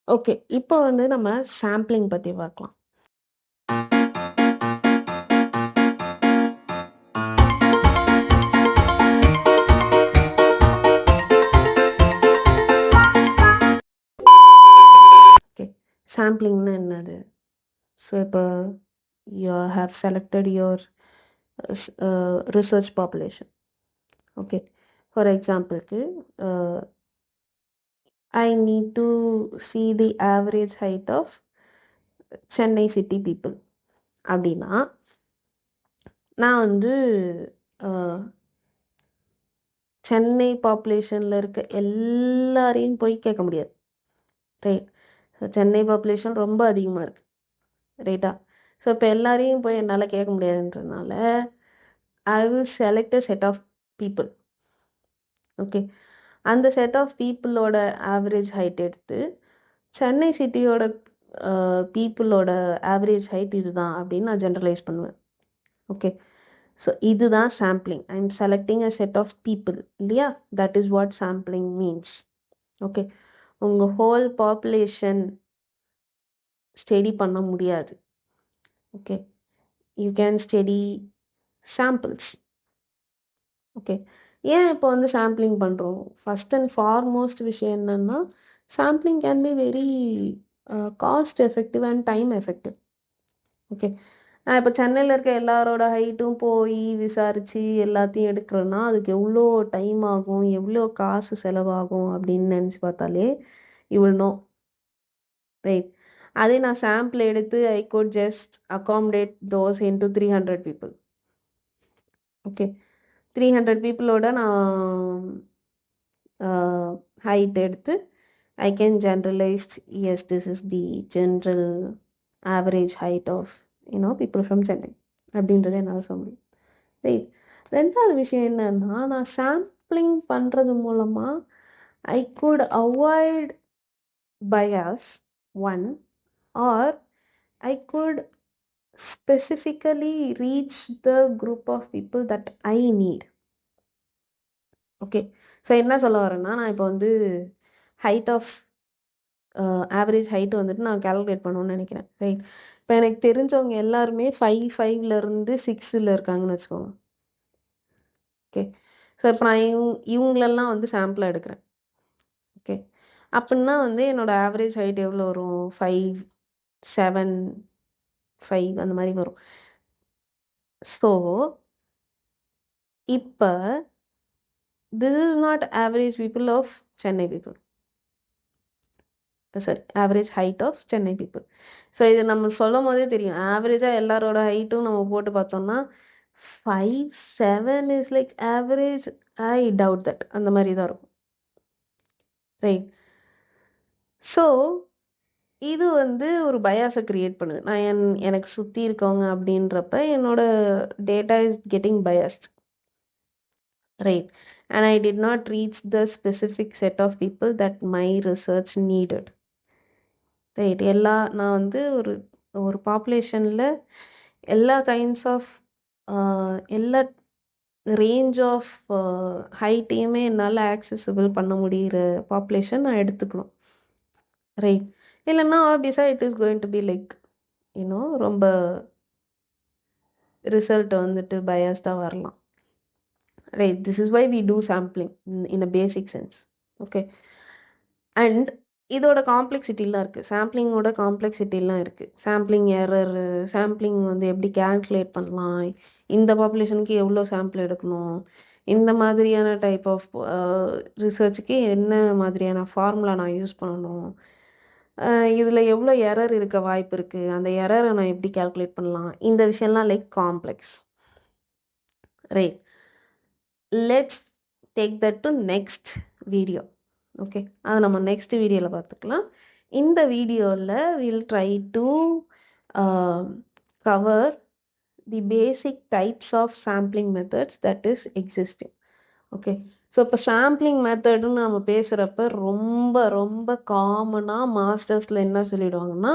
Okay. இப்போ வந்து நம்ம சாம்பிளிங் பத்தி பார்க்கலாம். ஓகே. சாம்பிளிங்னா என்னது? ஸோ இப்போ you have selected your research population. Okay. For எக்ஸாம்பிளுக்கு I need to see the average height of Chennai city people அப்படின்னா நான் வந்து சென்னை பாப்புலேஷனில் இருக்க எல்லாரையும் போய் கேட்க முடியாது, ரைட்? ஸோ சென்னை பாப்புலேஷன் ரொம்ப அதிகமாக இருக்குது, ரைட்டா? ஸோ இப்போ எல்லாரையும் போய் என்னால் கேட்க முடியாதுன்றதுனால I will select a set of people. Okay. அந்த செட் ஆஃப் பீப்புளோட ஆவரேஜ் ஹைட் எடுத்து சென்னை சிட்டியோட பீப்புளோட ஆவரேஜ் ஹைட் இதுதான் அப்படின்னு நான் ஜென்ரலைஸ் பண்ணுவேன். ஓகே. ஸோ இதுதான் sampling. I am selecting a set of people, இல்லையா? That is what sampling means. Okay. உங்கள் ஹோல் பாப்புலேஷன் ஸ்டடி பண்ண முடியாது. Okay. You can study samples. Okay. ஏன் இப்போ வந்து சாம்பிளிங் பண்ணுறோம்? ஃபஸ்ட் அண்ட் ஃபார்மோஸ்ட் விஷயம் என்னென்னா, sampling can be very cost effective and time effective. Okay. நான் இப்போ சென்னையில் இருக்க எல்லாரோட ஹைட்டும் போய் விசாரித்து எல்லாத்தையும் எடுக்கிறேன்னா அதுக்கு எவ்வளோ டைம் ஆகும், எவ்வளோ காசு செலவாகும் அப்படின்னு நினச்சி பார்த்தாலே யூ வில் நோ, ரைட்? அதே நான் சாம்பிள் எடுத்து I could just accommodate those into 300 people. Okay. 300 பீப்புளோட நான் ஹைட் எடுத்து I can generalised, as this is the general average height of people from Chennai அப்படின்றத என்னால் சொல்ல முடியும், ரைட்? ரெண்டாவது விஷயம் என்னன்னா, நான் சாம்பிளிங் பண்ணுறது மூலமாக I could avoid bias, one, or I could specifically reach the group of people that I need. Okay. So என்ன சொல்ல வரேன்னா, நான் இப்போ வந்து ஹைட் ஆஃப் ஆவரேஜ் ஹைட் வந்துட்டு நான் கேல்குலேட் பண்ணணும்னு நினைக்கிறேன், ரைட்? இப்போ எனக்கு தெரிஞ்சவங்க எல்லாருமே 5'5" 6 இருக்காங்கன்னு வச்சுக்கோங்க. ஓகே. ஸோ இப்போ நான் இவங்களெல்லாம் வந்து சாம்பிளாக எடுக்கிறேன். ஓகே. அப்படின்னா வந்து என்னோடய ஆவரேஜ் ஹைட் எவ்வளோ வரும்? 5'7", 5 அந்த மாதிரி வரும். ஸோ இப்போ this is not average people of Chennai people, sorry, average height of Chennai people. So இது நம்ம சொல்லும் போதே தெரியும், ஆவரேஜாக எல்லாரோட ஹைட்டும் நம்ம போட்டு பார்த்தோம்னா 5'7" is like average. I doubt that அந்த மாதிரி தான் இருக்கும், ரைட்? ஸோ இது வந்து ஒரு பயாஸை க்ரியேட் பண்ணுது. நான் எனக்கு சுற்றி இருக்கவங்க அப்படின்றப்ப என்னோட data is getting biased, right? And I did not reach the specific set of people that my research needed, right? நான் வந்து ஒரு பாப்புலேஷனில் எல்லா கைண்ட்ஸ் ஆஃப் எல்லா ரேஞ்ச் ஆஃப் ஹைட்டையுமே என்னால் ஆக்சசிபிள் பண்ண முடிகிற பாப்புலேஷன் நான் எடுத்துக்கணும், ரைட்? இல்லைன்னா ஆப்வியஸாக it is going to be like ரொம்ப ரிசல்ட் வந்துட்டு பயாஸ்டாக வரலாம், right? This is why we do sampling in a basic sense. Okay. And இதோட காம்ப்ளெக்சிட்டிலாம் இருக்குது, சாம்பிளிங்கோட காம்ப்ளெக்சிட்டிலாம் இருக்குது. சாம்பிளிங் எரர், சாம்பிளிங் வந்து எப்படி கேல்குலேட் பண்ணலாம், இந்த பாப்புலேஷனுக்கு எவ்வளோ சாம்பிள் எடுக்கணும், இந்த மாதிரியான டைப் ஆஃப் ரிசர்ச்சுக்கு என்ன மாதிரியான ஃபார்முலா நான் யூஸ் பண்ணணும், இதில் எவ்வளோ எரர் இருக்க வாய்ப்பு இருக்குது, அந்த எரரை நான் எப்படி கேல்குலேட் பண்ணலாம், இந்த விஷயம்லாம் like complex, right? Let's take that to next video. Okay. அதை நம்ம நெக்ஸ்ட் வீடியோவில் பார்த்துக்கலாம். இந்த வீடியோவில் will try to cover the basic types of sampling methods that is existing. Okay. So இப்போ சாம்பிளிங் மெத்தடுன்னு நம்ம பேசுகிறப்ப ரொம்ப ரொம்ப காமனாக மாஸ்டர்ஸில் என்ன சொல்லிடுவாங்கன்னா,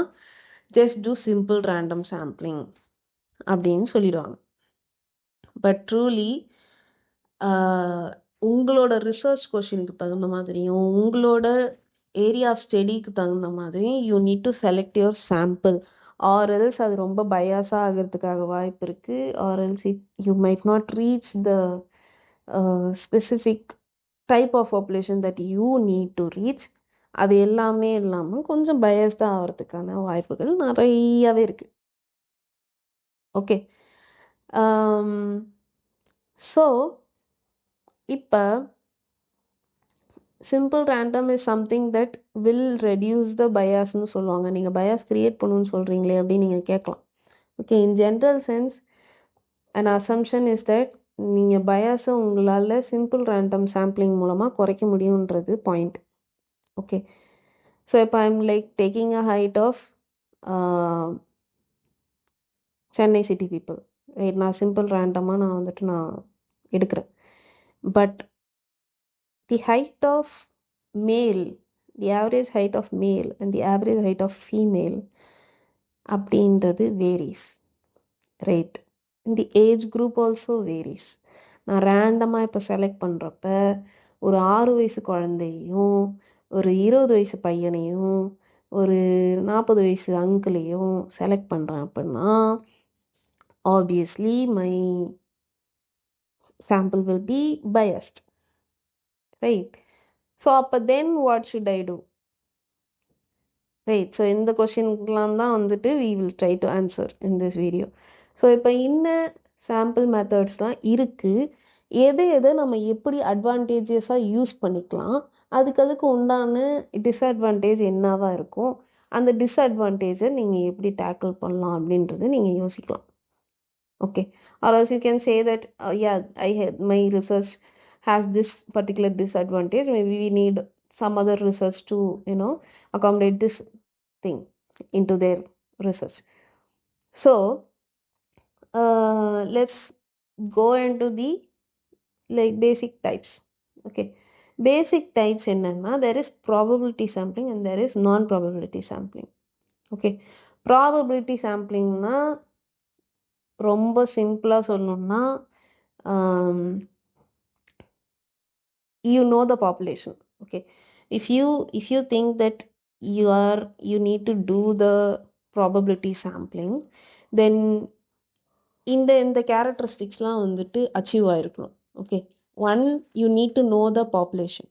just do simple random sampling அப்படின்னு சொல்லிடுவாங்க. பட் ட்ரூலி உங்களோட ரிசர்ச் கொஷினுக்கு தகுந்த மாதிரியும் உங்களோட ஏரியா ஆஃப் ஸ்டடிக்கு தகுந்த மாதிரி you need to select your sample. Or else அது ரொம்ப பயாஸாக ஆகிறதுக்காக வாய்ப்பு இருக்குது. Or else you might not reach the specific type of population that you need to reach. அது எல்லாமே இல்லாமல் கொஞ்சம் பயஸ்டாக ஆகிறதுக்கான வாய்ப்புகள் நிறையாவே இருக்குது. ஓகே, ஸோ இப்போ simple random is something that will reduce the பயாஸ்னு சொல்லுவாங்க. நீங்கள் பயாஸ் க்ரியேட் பண்ணணும்னு சொல்கிறீங்களே அப்படின்னு நீங்கள் கேட்கலாம். ஓகே, in general sense and assumption is that நீங்கள் பயாஸை உங்களால் சிம்பிள் ரேண்டம் சாம்பிளிங் மூலமாக குறைக்க முடியுன்றது பாயிண்ட். ஓகே, ஸோ இப்போ I'm like taking a height of Chennai city people, right? நான் சிம்பிள் ரேண்டமாக நான் எடுக்கிறேன். But the height of male, the average height of male and the average height of female அப்படின்றது varies, right? The age group also varies. நான் ரேண்டமாக இப்போ select பண்ணுறப்ப ஒரு 6 வயசு குழந்தையும் ஒரு 20 வயசு பையனையும் ஒரு 40 வயசு அங்கிளையும் செலக்ட் பண்ணுறேன் அப்படின்னா obviously my sample will be biased, right? So அப்போ then what should I do, right? So இந்த கொஷின்லாம் தான் வந்துட்டு we will try to answer in this video. So இப்போ இந்த சாம்பிள் மெத்தட்ஸ்லாம் இருக்குது. எதை நம்ம எப்படி அட்வான்டேஜஸாக யூஸ் பண்ணிக்கலாம், அதுக்கு உண்டான டிஸ்அட்வான்டேஜ் என்னவா இருக்கும், அந்த டிஸ்அட்வான்டேஜை நீங்கள் எப்படி டேக்கிள் பண்ணலாம் அப்படின்றது நீங்கள் யோசிக்கலாம். Okay, or else you can say that yeah, my research has this particular disadvantage, maybe we need some other research to accommodate this thing into their research. So let's go into the basic types. Okay, basic types என்னன்னா there is probability sampling and there is non-probability sampling. Okay, probability sampling na ரொம்ப சிம்பிளாக சொல்லணும்னா you know the population. Okay, if you think that you need to do the probability sampling, then இந்த கேரக்டரிஸ்டிக்ஸ்லாம் வந்துட்டு achieve ஆகிருக்கணும். Okay, one, you need to know the population.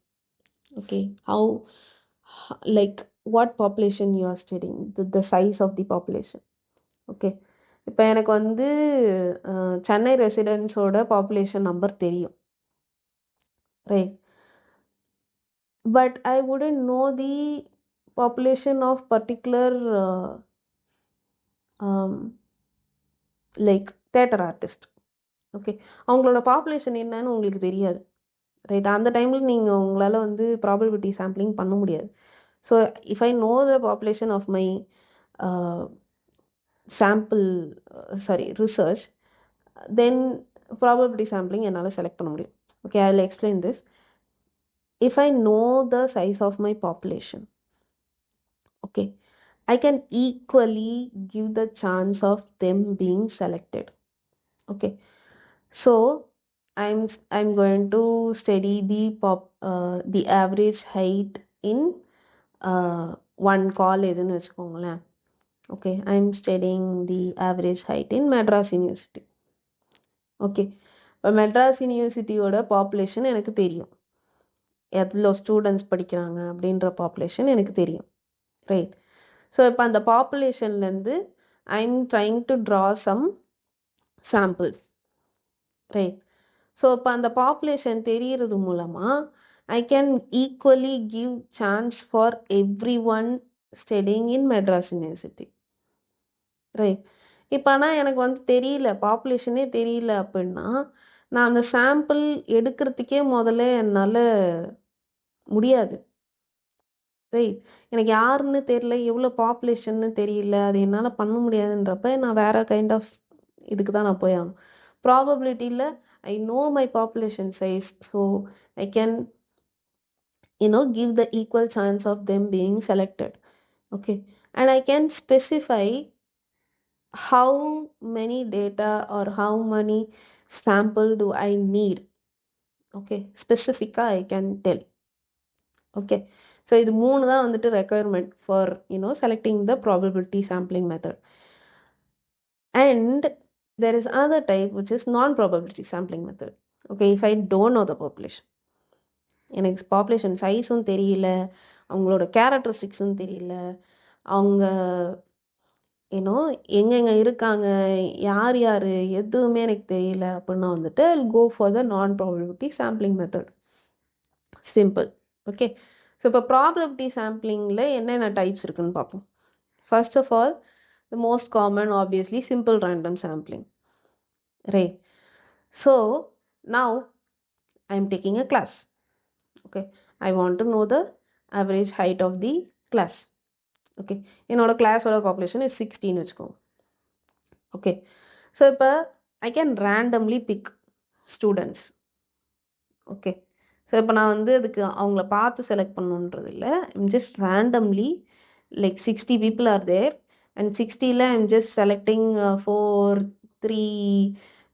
Okay, how like what population you are studying, the size of the population. Okay, இப்போ எனக்கு வந்து சென்னை ரெசிடென்ட்ஸோட population number தெரியும், right? But I wouldn't know the population of particular like theatre artist. Okay, அவங்களோட population என்னன்னு உங்களுக்கு தெரியாது, right? அந்த டைமில் நீங்கள் உங்களால் வந்து ப்ராபபிலிட்டி சாம்பிளிங் பண்ண முடியாது. So if I know the population of my research, then probability sampling என்னால் செலக்ட் பண்ண முடியும். Okay, I will explain this. If I know the size of my population, okay, I can equally give the chance of them being selected. Okay, so I'm going to study the average height in one college ன்னு வச்சுக்கோங்களேன். Okay, I'm studying the average height in Madras University. Okay, இப்போ Madras யூனிவர்சிட்டியோட population எனக்கு தெரியும், எவ்வளோ students படிக்கிறாங்க அப்படின்ற population எனக்கு தெரியும், ரைட்? ஸோ இப்போ அந்த பாப்புலேஷன்லேருந்து I am trying to draw some samples, right? So இப்போ அந்த பாப்புலேஷன் தெரிகிறது மூலமாக I can equally give chance for every one studying in Madras university, right? இப்போ ஆனால் எனக்கு வந்து தெரியல, பாப்புலேஷனே தெரியல அப்படின்னா நான் அந்த சாம்பிள் எடுக்கிறதுக்கே முதல்ல என்னால் முடியாது, ரைட்? எனக்கு யாருன்னு தெரியல, எவ்வளோ பாப்புலேஷன்னு தெரியல, அது என்னால் பண்ண முடியாதுன்றப்ப நான் வேறு கைண்ட் ஆஃப் இதுக்கு தான் நான் போய் ஆகணும். ப்ராபபிலிட்டியில் I know my population size, so I can give the equal chance of them being selected. Okay, and I can specify how many data or how many sample do I need. Okay, specific I can tell. Okay, so இது 3 தான் வந்துட்டு requirement for selecting the probability sampling method. And there is another type which is non-probability sampling method. Okay, if I don't know the population, எனக்கு population சைஸும் தெரியல, அவங்களோட கேரக்டரிஸ்டிக்ஸும் தெரியல, அவங்க எங்கெங்கே இருக்காங்க, யார் யார் எதுவுமே எனக்கு தெரியல அப்படின்னா வந்துட்டு ஐ கோ for the non probability sampling method. Simple. Okay, so இப்போ ப்ராபபிலிட்டி சாம்பிளிங்கில் என்னென்ன டைப்ஸ் இருக்குன்னு பார்ப்போம். First of all, the most common obviously simple random sampling, right? So now I am taking a class. Okay, I want to know the average height of the class. Okay, என்னோட கிளாஸோட population is 16 வச்சுக்கோங்க. Okay, so இப்போ ஐ கேன் randomly pick students. Okay, so இப்போ நான் வந்து அதுக்கு அவங்கள பார்த்து செலக்ட் பண்ணணுன்றது இல்லை, I'm just randomly like 60 people are there and 60ல ஐம் ஜஸ்ட் செலக்டிங் 4, 3,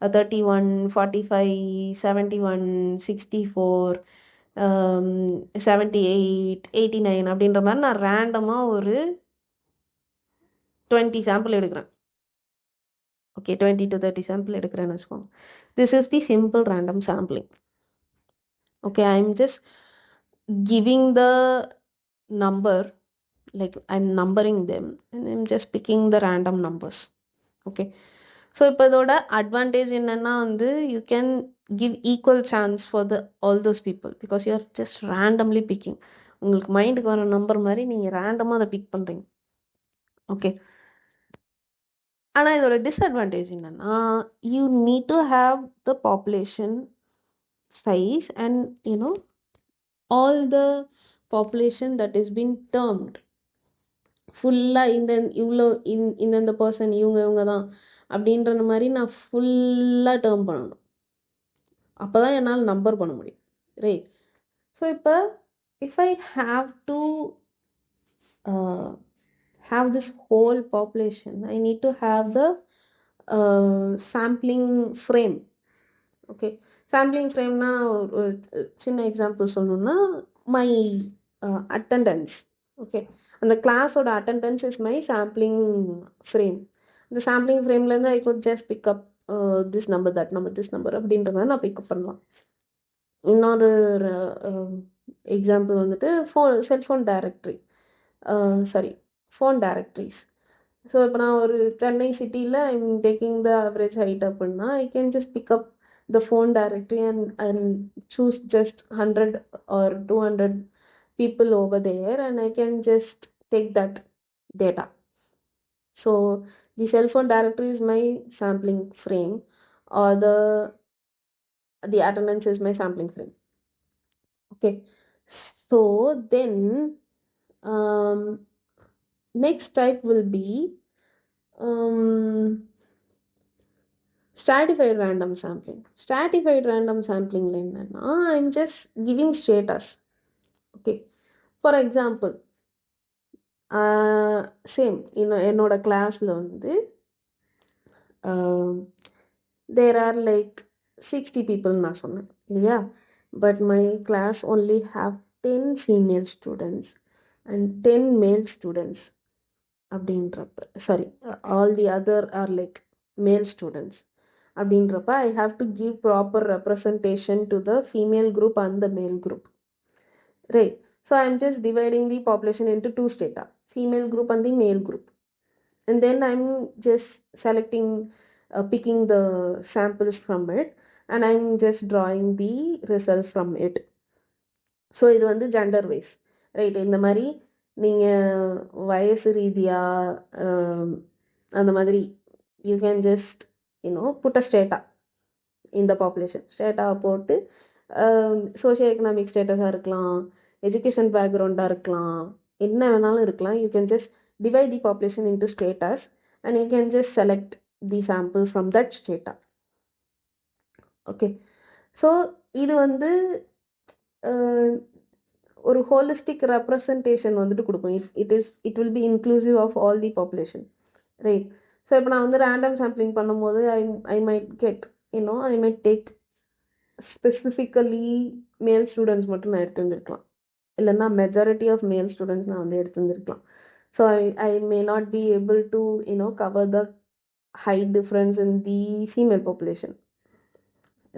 31, 45, 71, 64, 78, 89 அப்படின்ற மாதிரி நான் ரேண்டமாக ஒரு 20 சாம்பிள் எடுக்கிறேன். ஓகே, 20 to 30 சாம்பிள் எடுக்கிறேன்னு வச்சுக்கோங்க. This is the simple random sampling. Okay, I am just giving the number, like I'm numbering them and I'm just picking the random numbers. Okay, so இப்போ இதோட அட்வான்டேஜ் என்னென்னா வந்து you can give equal chance for the all those people because you are just randomly picking. உங்களுக்கு மைண்டுக்கு வர number மாதிரி நீங்கள் ரேண்டமாக அதை பிக் பண்ணுறீங்க. ஓகே, ஆனால் இதோட டிஸ்அட்வான்டேஜ் என்னென்னா you need to have the population size and all the population that is been termed ஃபுல்லாக இந்த பர்சன் இவங்க தான் அப்படின்ற மாதிரி நான் ஃபுல்லாக டேர்ம் பண்ணணும். அப்போ தான் என்னால் நம்பர் பண்ண முடியும், ரைட்? ஸோ இப்போ if I have to have this whole population, I need to have the sampling frame. Okay, sampling frame na சின்ன எக்ஸாம்பிள் சொல்லணும்னா my attendance. Okay, அந்த கிளாஸோட attendance is my sampling frame. இந்த sampling frameலேருந்து I could just pick up this number, that number, this number அப்படின்ற மாதிரி நான் pickup பண்ணலாம். இன்னொரு எக்ஸாம்பிள் வந்துட்டு cellphone directory, phone directories. So இப்போ நான் ஒரு சென்னை சிட்டியில் I'm taking the average height அப்படின்னா I can just pick up the phone directory and choose just 100 or 200 people over there and I can just take that data. So the cell phone directory is my sampling frame or the attendance is my sampling frame. Okay, so then next type will be stratified random sampling. Stratified random sampling என்னன்னா I'm just giving status. Okay, for example same என்னோட கிளாஸில் வந்து there are like 60 people நான் சொன்னேன் இல்லையா, but my class only have 10 female students and 10 male students அப்படின்றப்ப, sorry, all the other are like male students அப்படின்றப்ப I have to give proper representation to the female group and the male group, right? So I'm just dividing the population into 2 strata, female group and the male group, and then I'm just selecting picking the samples from it and I'm just drawing the result from it. So இது வந்து gender wise, right? இந்த மாதிரி நீங்கள் வயசு ரீதியாக அந்த மாதிரி you can just put a strata இந்த பாப்புலேஷன் ஸ்டேட்டாவை போட்டு சோஷியோ எக்கனாமிக் ஸ்டேட்டஸாக இருக்கலாம், எஜுகேஷன் பேக்ரவுண்டாக இருக்கலாம், என்ன வேணாலும் இருக்கலாம். You can just divide the population into stratas and you can just select the sample from that strata. Okay, so இது வந்து ஒரு ஹோலிஸ்டிக் ரெப்ரசன்டேஷன் வந்துட்டு கொடுக்கும். It will be inclusive of all the population, right? So இப்போ நான் வந்து random sampling பண்ணும்போது I might get I might take specifically male students மட்டும் நான் எடுத்துருந்துருக்கலாம். இல்லைன்னா மெஜாரிட்டி ஆஃப் மேல் ஸ்டூடெண்ட்ஸ் நான் வந்து எடுத்துருந்துருக்கலாம். So I may not be able to cover the height difference in the female population,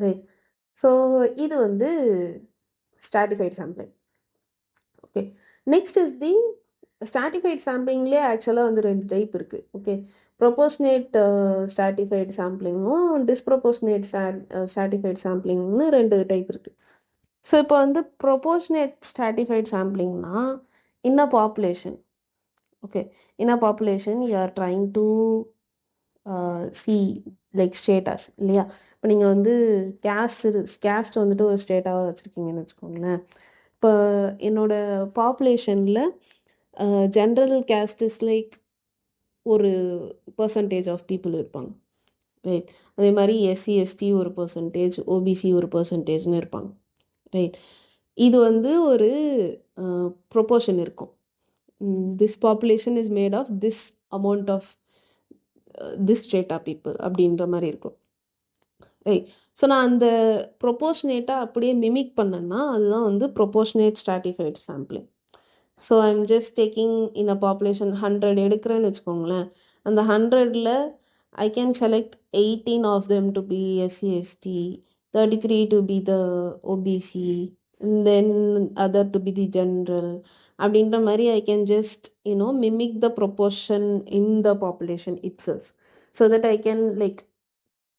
right? So இது வந்து stratified sampling. Okay, next is the stratified சாம்பிளிங்லேயே ஆக்சுவலாக வந்து 2 டைப் இருக்குது. ஓகே, ப்ரொபோர்ஷனேட் ஸ்ட்ராட்டிஃபைட் சாம்பிளிங்கும் டிஸ்ப்ரொபோர்ஷனேட் ஸ்ட்ராட்டிஃபைட் சாம்பிளிங்னு 2 டைப் இருக்குது. So இப்போ வந்து ப்ரொபோர்ஷனேட் ஸ்ட்ராட்டிஃபைட் சாம்பிளிங்னா in a population, okay, in a population you are trying to see like stratas இல்லையா? இப்போ நீங்கள் வந்து கேஸ்ட் வந்துட்டு ஒரு ஸ்டேட்டாக வச்சுருக்கீங்கன்னு வச்சுக்கோங்களேன். இப்போ என்னோடய பாப்புலேஷனில் ஜென்ரல் கேஸ்ட் இஸ் லைக் ஒரு பர்சன்டேஜ் ஆஃப் பீப்புள் இருப்பாங்க, ரைட்? அதே மாதிரி எஸ்சி எஸ்டி ஒரு பர்சன்டேஜ், ஓபிசி ஒரு பர்சன்டேஜ்னு இருப்பாங்க, ரைட்? இது வந்து ஒரு ப்ரொபோர்ஷன் இருக்கும். This population is made of this amount of this strata people அப்படின்ற மாதிரி இருக்கும், ரைட்? ஸோ நான் அந்த ப்ரொபோர்ஷனேட்டாக அப்படியே மிமிக் பண்ணேன்னா அதுதான் வந்து proportionate stratified sampling. So I'm just taking in a population 100 எடுக்கிறேன்னு வச்சுக்கோங்களேன். அந்த 100ல் I can select 18 of them to be SC ST, 33 to be the OBC, and then other to be the general. அப்படின்ற மாதிரி I can just mimic the proportion in the population itself, so that I can like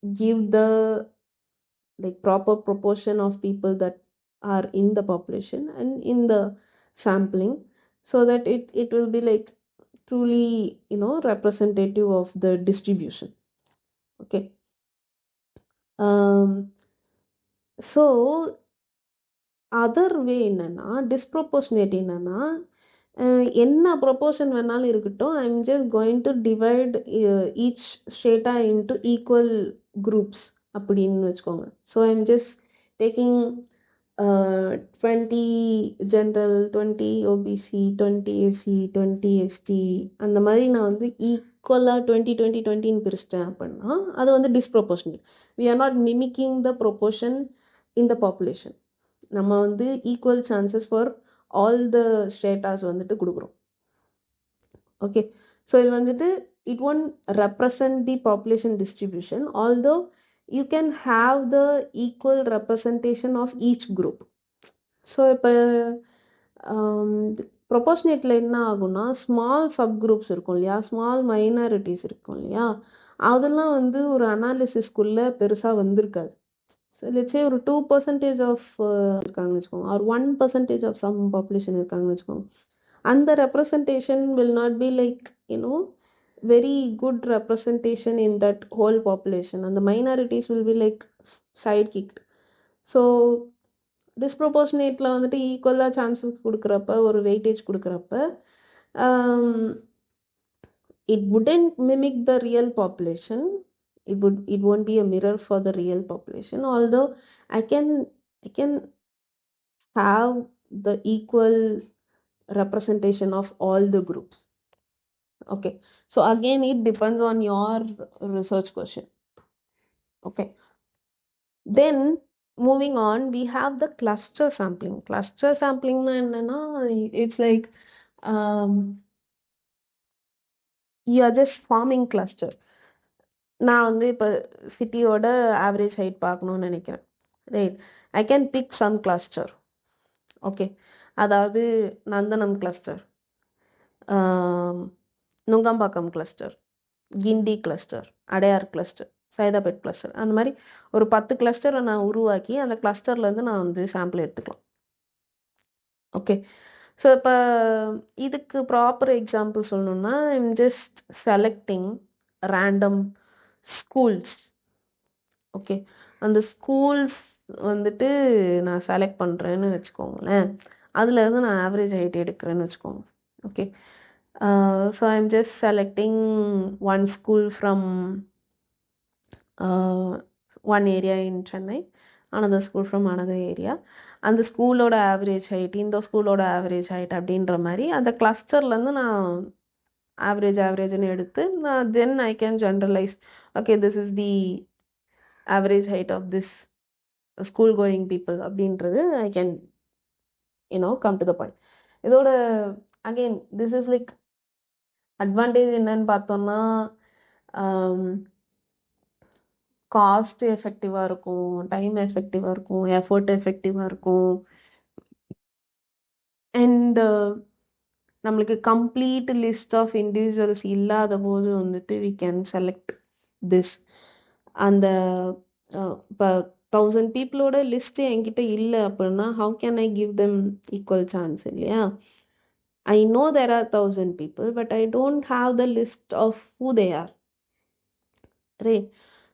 give the like proper proportion of people that are in the population and in the sampling, so that it will be like truly representative of the distribution. Okay, so other way என்னன்னா disproportionate என்னன்னா என்ன proportion வேணாலும் இருக்கட்டும், I am just going to divide each strata into equal groups அப்படின்னு வச்சுக்கோங்க. So I am just taking 20 general, 20 OBC, 20 SC, 20 ST, அந்த மாதிரி நான் வந்து ஈக்குவலாக 20 பிரிச்சிட்டேன் அப்படின்னா அது வந்து disproportionate. We are not mimicking the proportion in the population. நம்ம வந்து equal chances for all the stratas வந்துட்டு கொடுக்குறோம். ஓகே, ஸோ இது வந்துட்டு it won't represent the population distribution, although you can have the equal representation of each group. So இப்போ ப்ரொபோர்ஷனேட்டில் என்ன ஆகும்னா ஸ்மால் சப் குரூப்ஸ் இருக்கும் இல்லையா, ஸ்மால் மைனாரிட்டிஸ் இருக்கும் இல்லையா, அதெல்லாம் வந்து ஒரு அனாலிசிஸ்குள்ளே பெருசாக வந்திருக்காது. ஸோ லெட்ஸே ஒரு 2% ஆஃப் இருக்காங்கன்னு வச்சுக்கோங்க, ஆர் 1% ஆஃப் சம் பாப்புலேஷன் இருக்காங்கன்னு வச்சுக்கோங்க. அந்த representation will not be like very good representation in that whole population. அந்த minorities will be like side kicked. So டிஸ்ப்ரொபோர்ஷனேட்டில் வந்துட்டு ஈக்குவலாக சான்சஸ் கொடுக்குறப்ப, ஒரு வெயிட்டேஜ் கொடுக்குறப்ப it wouldn't mimic the real population. It won't be a mirror for the real population, although I can have the equal representation of all the groups. Okay, so again it depends on your research question. Okay, then moving on, we have the cluster sampling. Cluster sampling na enna, it's like you are just forming cluster. நான் வந்து இப்போ சிட்டியோட average height பார்க்கணுன்னு நினைக்கிறேன், right? I can pick some cluster. Okay, அதாவது Nandanam cluster, Nungambakkam cluster, Guindy cluster, Adyar cluster, Saidapet cluster, அந்த மாதிரி ஒரு 10 கிளஸ்டரை நான் உருவாக்கி அந்த கிளஸ்டர்லேருந்து நான் வந்து சாம்பிள் எடுத்துக்கலாம். ஓகே, ஸோ இப்போ இதுக்கு ப்ராப்பர் எக்ஸாம்பிள் சொல்லணுன்னா I'm just selecting random schools. Okay, அந்த ஸ்கூல்ஸ் வந்துட்டு நான் செலக்ட் பண்ணுறேன்னு வச்சுக்கோங்களேன், அதுலேருந்து நான் ஆவரேஜ் ஹைட் எடுக்கிறேன்னு வச்சுக்கோங்க. Okay, so I'm just selecting one school from one area in Chennai, another school from another area. அந்த ஸ்கூலோட ஆவரேஜ் ஹைட், இந்த ஸ்கூலோட ஆவரேஜ் ஹைட் அப்படின்ற மாதிரி அந்த கிளஸ்டர்லேருந்து நான் ஆவரேஜ்னு எடுத்து நான் then I can generalise. Okay, this is the average height of this school going people அப்படின்றது I can come to the point. இதோட again this is like advantage என்னன்னு பார்த்தோம்னா காஸ்ட் எஃபெக்டிவாக இருக்கும், டைம் எஃபெக்டிவாக இருக்கும், எஃபர்ட் எஃபெக்டிவாக இருக்கும். அண்ட் நம்மளுக்கு கம்ப்ளீட் லிஸ்ட் ஆஃப் இண்டிவிஜுவல்ஸ் இல்லாத போது வந்துட்டு வி கேன் செலக்ட் திஸ். அந்த இப்போ 1000 பீப்புளோட லிஸ்ட் என்கிட்ட இல்லை அப்படின்னா how can I give them equal chance இல்லையா? I know there are 1000 people, but I don't have the list of who they are. Right?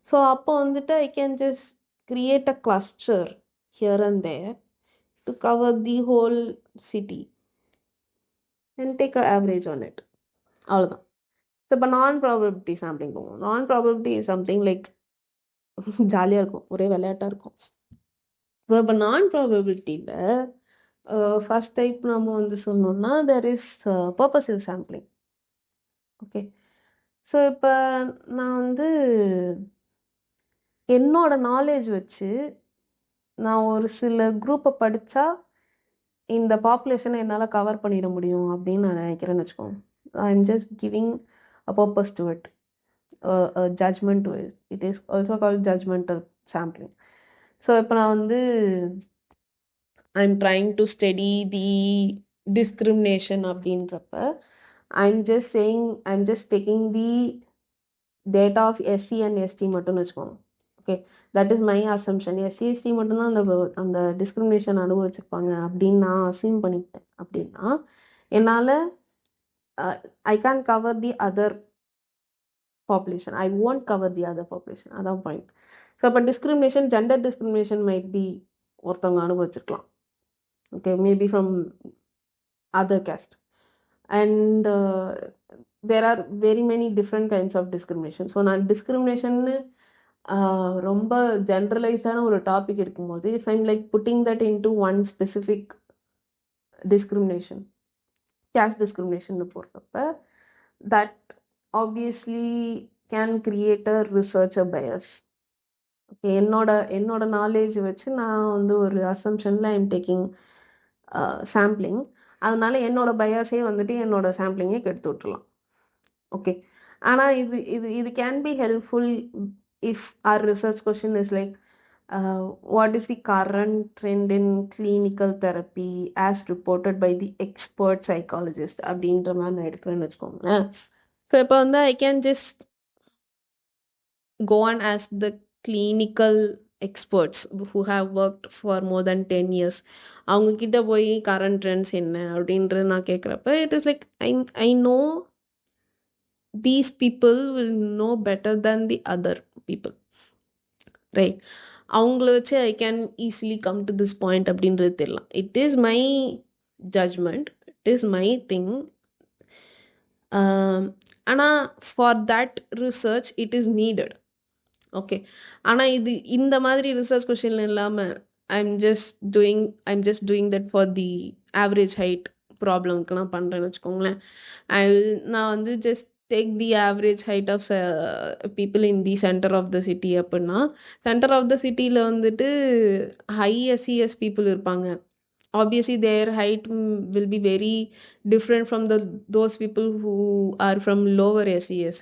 So, அப்போ வந்துட்டு I can just create a cluster here and there to cover the whole city and take an average on it. அவ்வளோதான். இப்போ நான்-ப்ராபபிலிட்டி sampling போவோம். நான்-ப்ராபபிலிட்டி is something like ஜாலியாக இருக்கும், ஒரே விளையாட்டாக இருக்கும். இப்போ நான்-ப்ராபபிலிட்டியில் ஃபர்ஸ்ட் டைப் நம்ம வந்து சொன்னோம்னா there is purposive sampling. Okay, so இப்போ நான் வந்து என்னோட நாலேஜ் வச்சு நான் ஒரு சில குரூப்பை படித்தா இந்த பாப்புலேஷனை என்னால் கவர் பண்ணிட முடியும் அப்படின்னு நான் நினைக்கிறேன்னு வச்சுக்கோங்க. I am just giving a purpose to it, judgement to it. It is also called judgemental sampling. So இப்போ நான் வந்து I am trying to study the discrimination அப்படின்றப்ப I'm just taking the data of SC and ST மட்டும்னு வச்சுக்கோங்க. Okay, that is my assumption. SC ST மட்டும்தான் அந்த discrimination அனுபவிச்சிருப்பாங்க அப்படின்னு நான் அசியூம் பண்ணிட்டேன். அப்படின்னா என்னால் I can cover the other population, I won't cover the other population. அதான் பாயிண்ட். ஸோ அப்போ discrimination, gender discrimination might be ஒருத்தவங்க அனுபவிச்சிருக்கலாம். Okay, maybe from other caste. And there are very many different kinds of discrimination. So நான் டிஸ்கிரிமினேஷன்னு ரொம்ப ஜென்ரலைஸ்டான ஒரு topic இருக்கும்போது if I'm like putting that into one specific discrimination, caste discrimination போடுறப்ப that obviously can create a researcher bias. Okay, என்னோட knowledge வச்சு நான் வந்து ஒரு அசம்ஷனில் ஐம் டேக்கிங் சாம்பிளிங். அதனால என்னோட பயாஸே வந்துட்டு என்னோட சாம்பிளிங்கே கெடுத்து விட்டுலாம். ஓகே, ஆனால் இது can be helpful if our research question is like what is the current trend in clinical therapy as reported by the expert psychologist அப்படின்ற மாதிரி நான் எடுக்கிறேன்னு வச்சுக்கோங்களேன். ஸோ இப்போ வந்து I can just go and ask the clinical experts who have worked for more than 10 years. அவங்க கிட்ட போய் கரண்ட் ட்ரெண்ட்ஸ் என்ன அப்படின்றது நான் கேட்குறப்ப it is like I know these people will know better than the other people, right? அவங்கள வச்சு I can easily come to this point அப்படின்றது தெரியலாம். It is my judgement, it is my thing. ஆனால் for that research it is needed. Okay, ஆனால் இந்த மாதிரி research question இல்லாமல் I'm just doing that for the average height ப்ராப்ளம்க்கு நான் பண்ணுறேன்னு வச்சுக்கோங்களேன். நான் வந்து just take the average height of people in the centre of the city அப்படின்னா சென்டர் ஆஃப் த சிட்டியில் வந்துட்டு ஹை எஸ்சிஎஸ் பீப்புள் இருப்பாங்க. obviously their height will be very different from those people who are from lower SES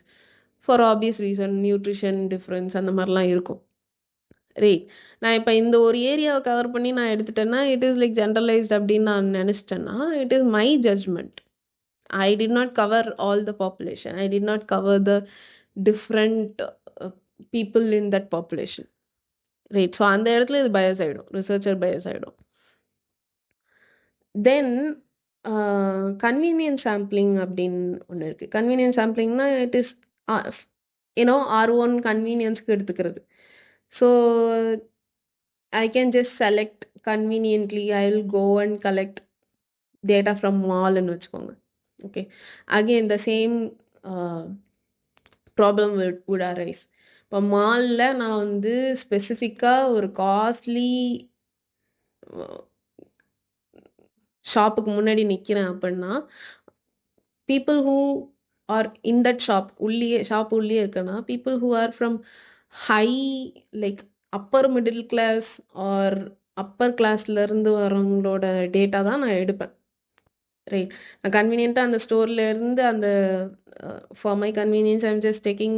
for obvious reason, nutrition difference அந்த மாதிரிலாம் இருக்கும். Right, நான் இப்போ இந்த ஒரு ஏரியாவை கவர் பண்ணி நான் எடுத்துட்டேன்னா இட் இஸ் லைக் ஜென்ரலைஸ்ட் அப்படின்னு நான் நினச்சிட்டேன்னா it is my judgement. I did not cover all the population. I did not cover the different people in that population. Right. So அந்த இடத்துல இது பயஸ் ஆகிடும், ரிசர்ச்சர் பயஸ் ஆகிடும். தென் கன்வீனியன்ஸ் சாம்பிளிங் அப்படின்னு ஒன்று இருக்குது. கன்வீனியன்ஸ் சாம்பிளிங்னா இட் இஸ் ஆர் ஓன் கன்வீனியன்ஸ்க்கு எடுத்துக்கிறது. So I can just select conveniently, I will go and collect data from மால்னு வச்சுக்கோங்க. Okay, again the same problem would arise. இப்போ மாலில் நான் வந்து ஸ்பெசிஃபிக்காக ஒரு காஸ்ட்லி ஷாப்புக்கு முன்னாடி நிற்கிறேன் அப்படின்னா people who are in that shop உள்ளே இருக்குன்னா people who are from high like upper middle class or upper கிளாஸ்லேருந்து வரவங்களோட டேட்டா தான் நான் எடுப்பேன். ரைட். நான் கன்வீனியண்ட்டாக அந்த ஸ்டோர்லேருந்து அந்த for my convenience I'm just taking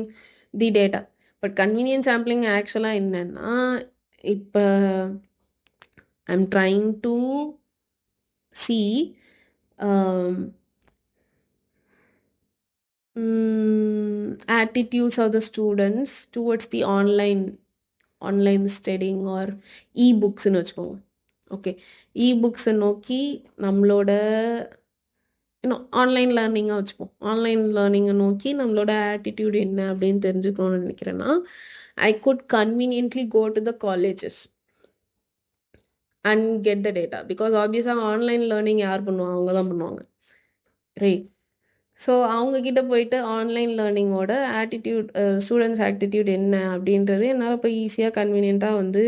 the data. But convenience sampling ஆக்சுவலாக என்னன்னா, இப்போ I'm trying to see attitudes of the students towards the online studying or e-booksன்னு வச்சுக்கோங்க. ஓகே, இ-புக்ஸை நோக்கி நம்மளோட இன்னும் ஆன்லைன் லேர்னிங்காக வச்சுப்போம். ஆன்லைன் லேர்னிங்கை நோக்கி நம்மளோட ஆட்டிடியூட் என்ன அப்படின்னு தெரிஞ்சுக்கணும்னு நினைக்கிறேன்னா, I could conveniently go to the colleges and get the data. Because ஆப்வியஸாக ஆன்லைன் லேர்னிங் யார் பண்ணுவாங்க? அவங்க தான் பண்ணுவாங்க. ரைட். ஸோ அவங்கக்கிட்ட போயிட்டு ஆன்லைன் லேர்னிங்கோட ஆட்டிடியூட், ஸ்டூடெண்ட்ஸ் ஆட்டிடியூட் என்ன அப்படின்றது என்னால் போய் ஈஸியாக கன்வீனியண்ட்டாக வந்து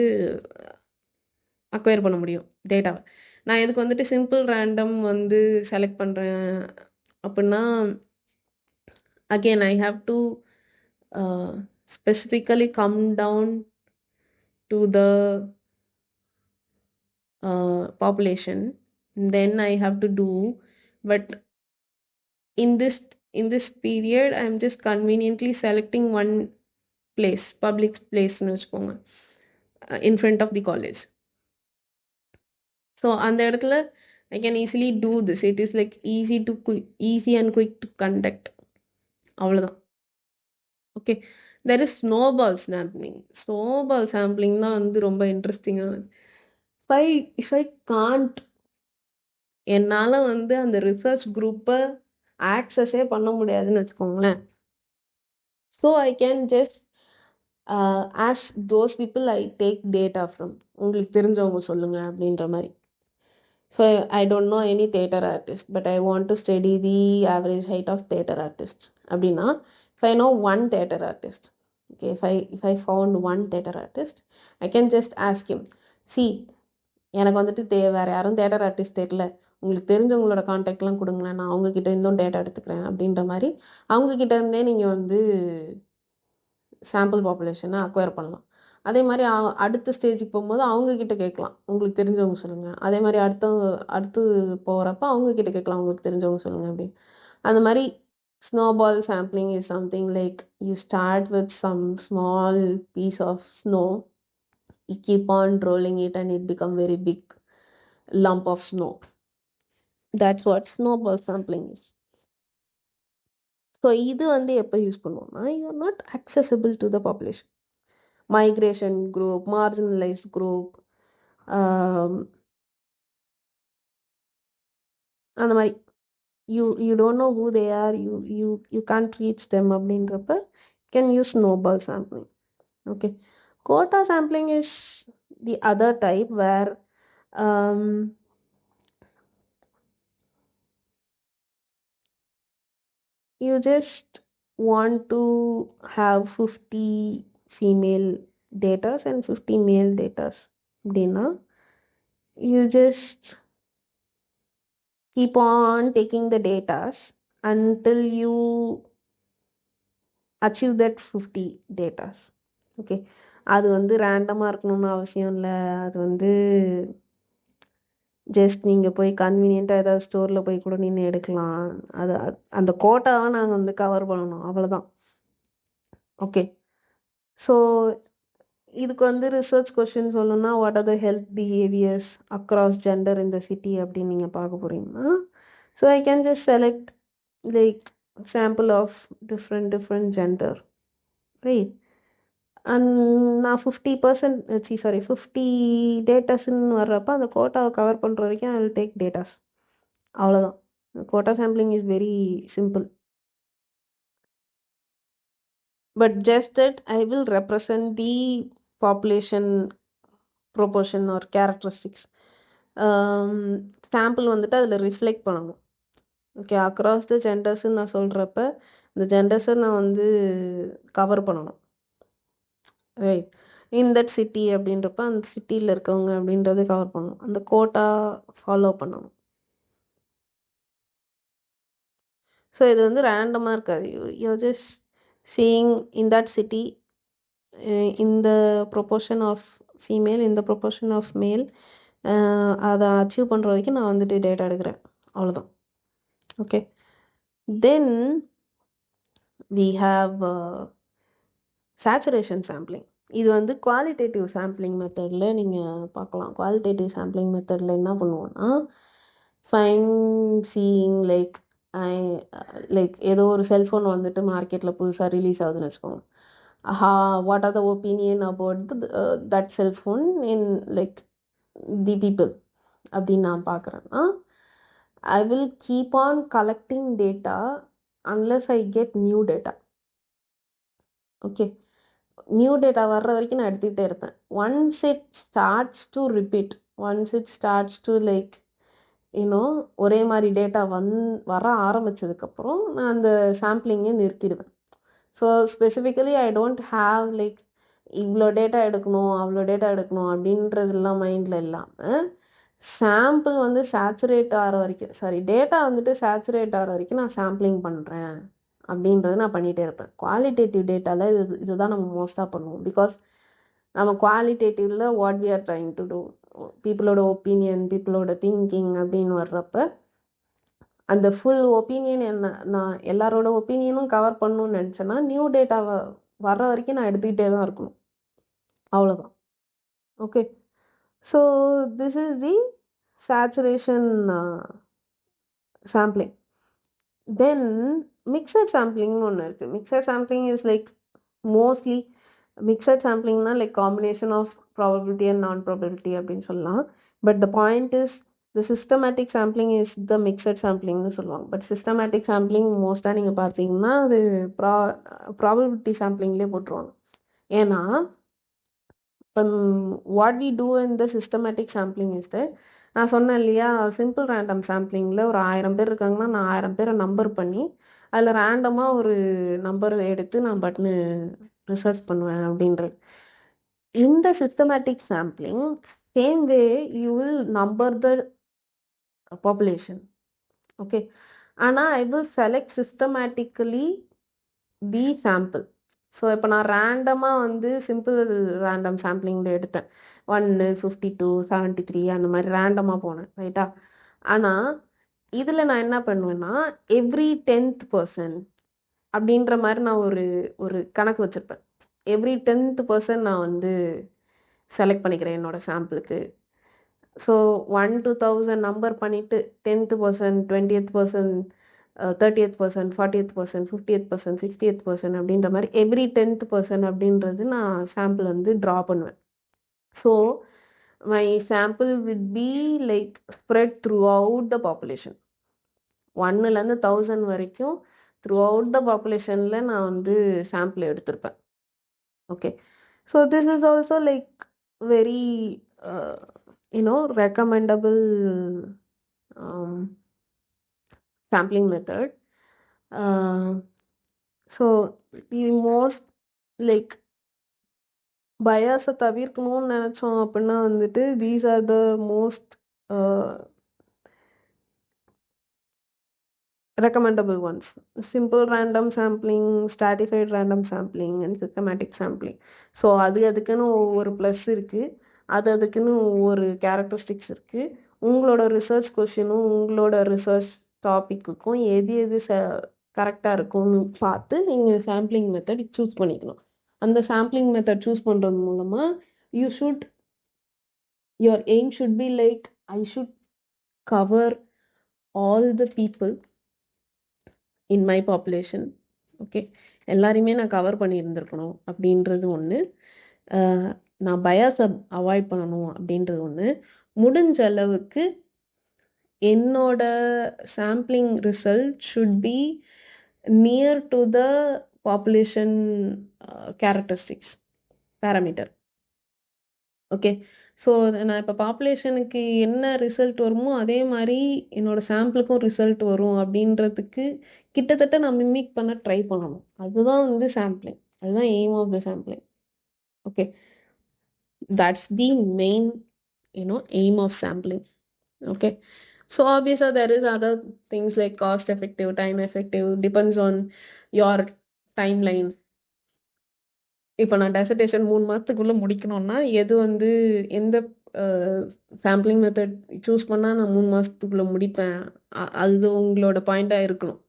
அக்வயர் பண்ண முடியும் டேட்டாவை. நான் இதுக்கு வந்துட்டு சிம்பிள் ரேண்டம் வந்து செலக்ட் பண்ணுறேன் அப்படின்னா, again I have to specifically come down to the population, then I have to do. But in this period I'm just conveniently selecting one place, public place னு வச்சுக்கோங்க, in front of the college. So அந்த இடத்துல I can easily do this. It is like easy and quick to conduct. அவ்வளோதான். Okay, there is snowball sampling. snowball sampling தான் வந்து ரொம்ப இன்ட்ரெஸ்டிங்கானது. if I can't, என்னால் வந்து அந்த ரிசர்ச் குரூப்பை ஆக்சஸே பண்ண முடியாதுன்னு வச்சுக்கோங்களேன். So I can just ask those people I take data from, உங்களுக்கு தெரிஞ்சவங்க சொல்லுங்கள் அப்படின்ற மாதிரி. So I don't know any theatre artist, but I want to study the average height of theatre artist அப்படின்னா, if I know one theatre artist, okay, if I found one theater artist, I can just ask him, see, எனக்கு வந்துட்டு வேறு யாரும் theatre artist தெரியல, உங்களுக்கு தெரிஞ்சவங்களோட காண்டாக்ட்லாம் கொடுங்களேன், நான் அவங்கக்கிட்ட இருந்தும் டேட்டா எடுத்துக்கிறேன் அப்படின்ற மாதிரி அவங்கக்கிட்ட இருந்தே நீங்கள் வந்து சாம்பிள் பாப்புலேஷனை அக்வயர் பண்ணலாம். அதே மாதிரி அடுத்த ஸ்டேஜுக்கு போகும்போது அவங்கக்கிட்ட கேட்கலாம், உங்களுக்கு தெரிஞ்சவங்க சொல்லுங்கள். அதே மாதிரி அடுத்து போகிறப்ப அவங்கக்கிட்ட கேட்கலாம், உங்களுக்கு தெரிஞ்சவங்க சொல்லுங்கள் அப்படின்னு. அந்த மாதிரி snowball sampling is something like you start with some small piece of snow, you keep on rolling it and it become very big lump of snow. That's what snowball sampling is. So இது வந்து எப்போ use பண்ணுவோம்னா, you are not accessible to the population, migration group, marginalised group, அந்த மாதிரி you don't know who they are, you can't reach them அப்படின்றப்ப can use snowball sampling. Okay, quota sampling is the other type where you just want to have 50 female datas and 50 male datas அப்படின்னா, you just keep on taking the datas until you achieve that 50 datas. Okay, அது வந்து ரேண்டமாக இருக்கணும்னு அவசியம் இல்லை. அது வந்து just நீங்கள் போய் கன்வீனியண்ட்டாக ஏதாவது ஸ்டோரில் போய் கூட நீங்கள் எடுக்கலாம். அது அந்த கோட்டாவை நாங்கள் வந்து கவர் பண்ணணும், அவ்வளோதான். ஓகே, ஸோ இதுக்கு வந்து ரிசர்ச் கொஷின் சொல்லணும்னா, what are the health behaviours across gender இந்த சிட்டி அப்படின்னு நீங்கள் பார்க்க போகிறீங்கன்னா, so I can just select like sample of different gender, right. And நான் 50 டேட்டாஸ்ன்னு வர்றப்போ அந்த கோட்டாவை கவர் பண்ணுற வரைக்கும் ஐ வில் டேக் டேட்டாஸ், அவ்வளோதான். Quota sampling is very simple. But just that I will represent the population proportion or characteristics. Sample வந்துட்டு அதில் ரிஃப்ளெக்ட் பண்ணணும். ஓகே, அக்ராஸ் த ஜெண்டர்ஸ்ன்னு நான் சொல்கிறப்ப இந்த ஜெண்டர்ஸை நான் வந்து கவர் பண்ணணும், ரைட். இன் தட் சிட்டி அப்படின்றப்ப அந்த சிட்டியில் இருக்கவங்க அப்படின்றத கவர் பண்ணணும், அந்த கோட்டா ஃபாலோ பண்ணணும். ஸோ இது வந்து ரேண்டமாக இருக்காது. You just seeing in that city in the proportion of female இந்த ப்ரொபோர்ஷன் ஆஃப் மேல், அதை அச்சீவ் பண்ணுற வரைக்கும் நான் வந்துட்டு டேட்டா எடுக்கிறேன், அவ்வளோதான். Okay, then we have saturation sampling. இது வந்து குவாலிட்டேட்டிவ் சாம்பிளிங் மெத்தடில் நீங்கள் பார்க்கலாம். குவாலிட்டேட்டிவ் சாம்பிளிங் மெத்தடில் என்ன பண்ணுவோன்னா, ஃபைன் சீயிங் லைக் ஏதோ ஒரு செல்ஃபோன் வந்துட்டு மார்க்கெட்டில் புதுசாக ரிலீஸ் ஆகுதுன்னு வச்சுக்கோங்க. What are the opinion about that cellphone in like the people அப்படின்னு நான் பார்க்குறேன்னா, I will keep on collecting data unless I get new data. Okay, new data வர்ற வரைக்கும் நான் எடுத்துக்கிட்டே இருப்பேன். Once it starts to repeat, once it starts to like ஒரே மாதிரி டேட்டா வர ஆரம்பித்ததுக்கப்புறம் நான் அந்த சாம்பிளிங்கை நிறுத்திடுவேன். So specifically I don't have like இவ்வளோ டேட்டா எடுக்கணும் அவ்வளோ டேட்டா எடுக்கணும் அப்படின்றதுலாம் மைண்டில் இல்லாமல், சாம்பிள் வந்து சேச்சுரேட் ஆகிற வரைக்கும், டேட்டா வந்துட்டு சேச்சுரேட் ஆகிற வரைக்கும் நான் சாம்பிளிங் பண்ணுறேன் அப்படின்றத நான் பண்ணிகிட்டே இருப்பேன். குவாலிட்டேட்டிவ் டேட்டாவில் இதுதான் நம்ம மோஸ்ட்டாக பண்ணுவோம். பிகாஸ் நம்ம குவாலிட்டேட்டிவில் what we are trying to do, பீப்புளோட ஒப்பீனியன், பீப்புளோட திங்கிங் அப்படின்னு வர்றப்ப அந்த ஃபுல் ஒப்பீனியன் என்ன, நான் எல்லாரோட ஒப்பீனியனும் கவர் பண்ணணும்னு நினச்சேன்னா நியூ டேட்டாவை வர்ற வரைக்கும் நான் எடுத்துக்கிட்டே தான் இருக்கணும், அவ்வளோதான். Okay, so this is the saturation sampling. Then mixed சாம்பிளிங்னு ஒன்று இருக்குது. Mixed sampling is like mostly mixed சாம்பிளிங்னா like combination of probability and non probability அப்படின்னு சொல்லலாம். But the point is the systematic sampling is the mixed சாம்பிளிங்னு சொல்லுவாங்க. But systematic sampling மோஸ்ட்டாக நீங்கள் பார்த்தீங்கன்னா அது ப்ராபபிலிட்டி சாம்பிளிங்லேயே போட்டுருவாங்க. ஏன்னா what we do in the systematic sampling is that, நான் சொன்னேன் இல்லையா, சிம்பிள் ரேண்டம் சாம்பிளிங்கில் ஒரு 1000 பேர் இருக்காங்கன்னா நான் 1000 பேரை நம்பர் பண்ணி அதில் ரேண்டமாக ஒரு நம்பர் எடுத்து நான் பட்னு ரிசர்ச் பண்ணுவேன் அப்படின்றது. இந்த systematic sampling same way you will number the population. Okay, ஆனால் I will select systematically the sample. So இப்போ நான் ரேண்டமாக வந்து சிம்பிள் ரேண்டம் சாம்பிளிங்கில் எடுத்தேன் 1, 52, 73 அந்த மாதிரி ரேண்டமாக போனேன், ரைட்டா. ஆனால் இதில் நான் என்ன பண்ணுவேன்னா எவ்ரி 10th person அப்படின்ற மாதிரி நான் ஒரு கணக்கு வச்சுருப்பேன். எவ்ரி 10th person நான் வந்து செலக்ட் பண்ணிக்கிறேன் என்னோடய சாம்பிளுக்கு. ஸோ 1 to 1000 நம்பர் பண்ணிவிட்டு 10th person, 20th person, 30th person, 40th person, 50th person, 60th person அப்படின்ற மாதிரி எவ்ரி 10th person அப்படின்றது நான் சாம்பிள் வந்து ட்ரா பண்ணுவேன். So my sample will be like spread throughout the population. 1லேருந்து 1000 வரைக்கும் throughout the பாப்புலேஷனில் நான் வந்து சாம்பிள் எடுத்திருப்பேன். Okay, so this is also like very recommendable sampling method. So the most like பயாஸை தவிர்க்கணும்னு நினச்சோம் அப்படின்னா வந்துட்டு these are the most recommendable ones: simple random sampling, stratified random sampling and systematic sampling. So அதுக்குன்னு ஒவ்வொரு plus இருக்குது, அதுக்குன்னு ஒவ்வொரு கேரக்டரிஸ்டிக்ஸ் இருக்குது. உங்களோட ரிசர்ச் கொஷினும் உங்களோட ரிசர்ச் டாப்பிக்குக்கும் எது கரெக்டாக இருக்கும்னு பார்த்து நீங்கள் சாம்பிளிங் மெத்தட் சூஸ் பண்ணிக்கணும். அந்த சாம்பிளிங் மெத்தட் சூஸ் பண்ணுறது மூலமாக your aim should be like, I should cover all the people in my population. Okay, எல்லாரையுமே நான் கவர் பண்ணியிருந்திருக்கணும் அப்படின்றது ஒன்று. நான் பயாஸை அவாய்ட் பண்ணணும் அப்படின்றது ஒன்று. முடிஞ்ச அளவுக்கு என்னோட sampling result should be near to the population characteristics parameter. Okay, so நான் இப்போ பாப்புலேஷனுக்கு என்ன ரிசல்ட் வருமோ அதே மாதிரி என்னோடய சாம்பிளுக்கும் ரிசல்ட் வரும் அப்படின்றதுக்கு கிட்டத்தட்ட நான் மிமிக் பண்ண ட்ரை பண்ணணும். அதுதான் வந்து சாம்பிளிங், அதுதான் aim of the sampling. Okay, that's the main aim of sampling. Okay, so obviously there is other things like cost effective, time effective, depends on your timeline. இப்போ நான் டெசர்டேஷன் 3 மாதத்துக்குள்ளே முடிக்கணும்னா எது வந்து எந்த சாம்பிளிங் மெத்தட் சூஸ் பண்ணால் நான் 3 மாதத்துக்குள்ளே முடிப்பேன், அது உங்களோட பாயிண்ட்டாக இருக்கணும்.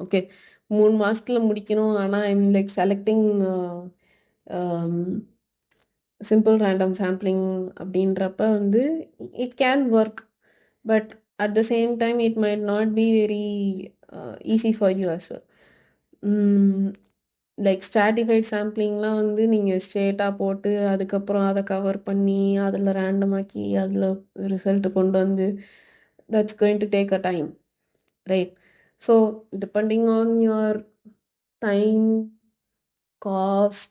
ஓகே, 3 மாதத்துல முடிக்கணும், ஆனால் I'm like selecting simple random sampling அப்படின்றப்ப வந்து it can work, but at the same time it might not be very easy for you as well. Like stratified சாம்பிளிங்லாம் வந்து நீங்கள் ஸ்ட்ரெயிட்டாக போட்டு அதுக்கப்புறம் அதை கவர் பண்ணி அதில் ரேண்டமாக்கி அதில் ரிசல்ட் கொண்டு வந்து that's going to take a time, right? So depending on your time, cost,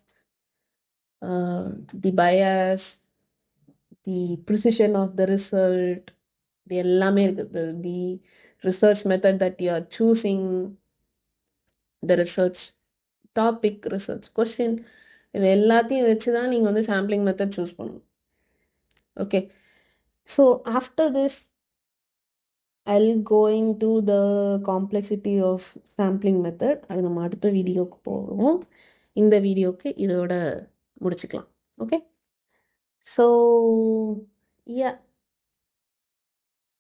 the bias, the precision of the result, இது எல்லாமே இருக்குது. The research method that you are choosing, the research topic, research question, இது எல்லாத்தையும் வச்சு தான் நீங்கள் வந்து sampling method choose பண்ணணும். Okay, so after this I'll go into the complexity of sampling method. அது நம்ம அடுத்த வீடியோக்கு போவோம். இந்த வீடியோக்கு இதோட முடிச்சுக்கலாம். Okay, so yeah,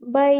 by.